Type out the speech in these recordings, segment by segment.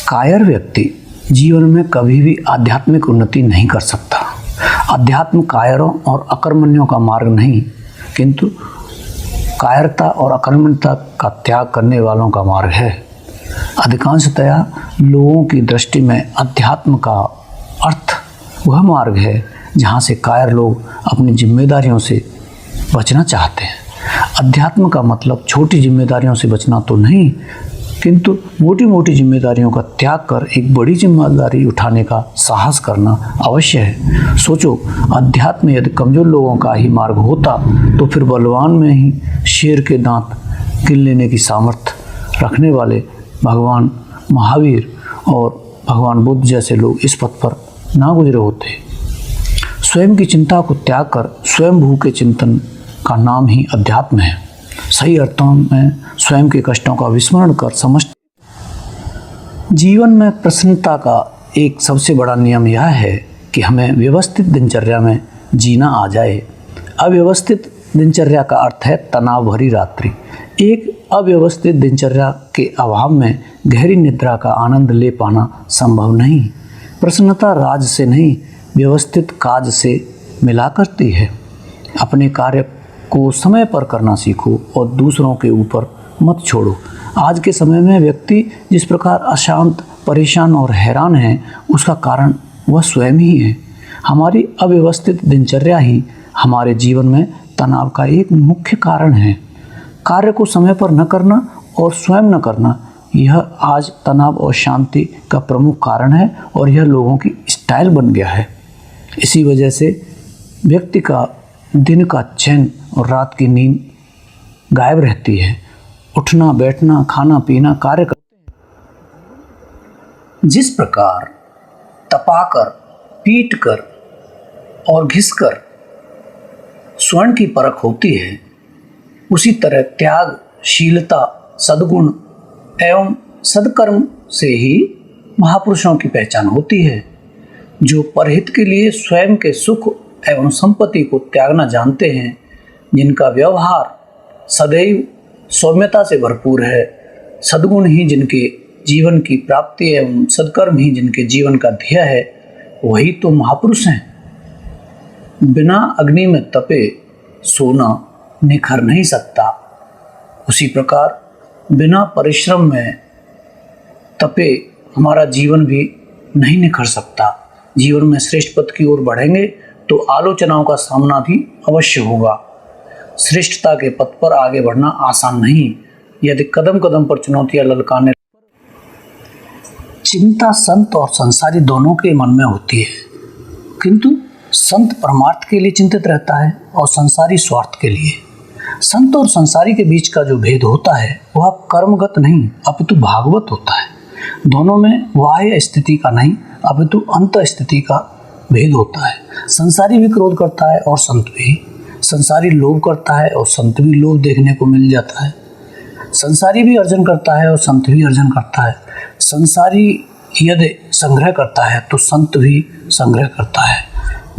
कायर व्यक्ति जीवन में कभी भी आध्यात्मिक उन्नति नहीं कर सकता। अध्यात्म कायरों और अकर्मण्यों का मार्ग नहीं, किंतु कायरता और अकर्मण्यता का त्याग करने वालों का मार्ग है। अधिकांशतया लोगों की दृष्टि में अध्यात्म का अर्थ वह मार्ग है जहाँ से कायर लोग अपनी जिम्मेदारियों से बचना चाहते हैं। अध्यात्म का मतलब छोटी जिम्मेदारियों से बचना तो नहीं, किंतु मोटी मोटी जिम्मेदारियों का त्याग कर एक बड़ी जिम्मेदारी उठाने का साहस करना अवश्य है। सोचो, अध्यात्म यदि कमजोर लोगों का ही मार्ग होता तो फिर बलवान में ही शेर के दांत गिन लेने की सामर्थ्य रखने वाले भगवान महावीर और भगवान बुद्ध जैसे लोग इस पथ पर ना गुजरे होते। स्वयं की चिंता को त्याग कर स्वयं भू के चिंतन का नाम ही अध्यात्म है। सही अर्थों में स्वयं के कष्टों का विस्मरण कर समझ। जीवन में प्रसन्नता का एक सबसे बड़ा नियम यह है कि हमें व्यवस्थित दिनचर्या में जीना आ जाए। अव्यवस्थित दिनचर्या का अर्थ है तनाव भरी रात्रि। एक अव्यवस्थित दिनचर्या के अभाव में गहरी निद्रा का आनंद ले पाना संभव नहीं। प्रसन्नता राज से नहीं, व्यवस्थित काज से मिला करती है। अपने कार्य को समय पर करना सीखो और दूसरों के ऊपर मत छोड़ो। आज के समय में व्यक्ति जिस प्रकार अशांत, परेशान और हैरान है, उसका कारण वह स्वयं ही है। हमारी अव्यवस्थित दिनचर्या ही हमारे जीवन में तनाव का एक मुख्य कारण है। कार्य को समय पर न करना और स्वयं न करना, यह आज तनाव और शांति का प्रमुख कारण है और यह लोगों की स्टाइल बन गया है। इसी वजह से व्यक्ति का दिन का चैन और रात की नींद गायब रहती है। उठना, बैठना, खाना पीना, कार्य करते हैं। जिस प्रकार तपाकर, पीटकर और घिसकर स्वर्ण की परख होती है, उसी तरह त्याग, शीलता, सद्गुण एवं सद्कर्म से ही महापुरुषों की पहचान होती है। जो परहित के लिए स्वयं के सुख एवं संपत्ति को त्यागना जानते हैं, जिनका व्यवहार सदैव सौम्यता से भरपूर है, सद्गुण ही जिनके जीवन की प्राप्ति एवं सद्कर्म ही जिनके जीवन का ध्येय है, वही तो महापुरुष हैं। बिना अग्नि में तपे सोना निखर नहीं सकता, उसी प्रकार बिना परिश्रम में तपे हमारा जीवन भी नहीं निखर सकता। जीवन में श्रेष्ठ पथ की ओर बढ़ेंगे तो आलोचनाओं का सामना भी अवश्य होगा। श्रेष्ठता के पथ पर आगे बढ़ना आसान नहीं, यदि कदम कदम पर चुनौतियां ललकारने। चिंता संत और संसारी दोनों के मन में होती है, किंतु संत परमार्थ के लिए चिंतित रहता है और संसारी स्वार्थ के लिए। संत और संसारी के बीच का जो भेद होता है वह कर्मगत नहीं अपितु भागवत होता है। दोनों में बाह्य स्थिति का नहीं अपितु अंत स्थिति का भेद होता है। संसारी भी क्रोध करता है और संत भी। संसारी लोभ करता है और संत भी लोभ देखने को मिल जाता है। संसारी भी अर्जन करता है और संत भी अर्जन करता है। संसारी यदि संग्रह करता है तो संत भी संग्रह करता है।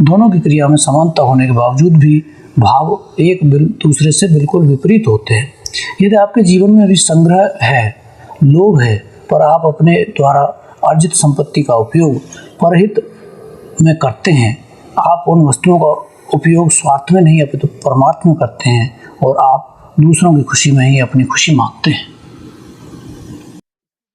दोनों की क्रिया में समानता होने के बावजूद भी भाव एक दूसरे से बिल्कुल विपरीत होते हैं। यदि आपके जीवन में भी संग्रह है, लोभ है, पर आप अपने द्वारा अर्जित संपत्ति का उपयोग परहित में करते हैं, आप उन वस्तुओं का उपयोग स्वार्थ में नहीं अपितु परमार्थ में करते हैं और आप दूसरों की खुशी में ही अपनी खुशी मांगते हैं।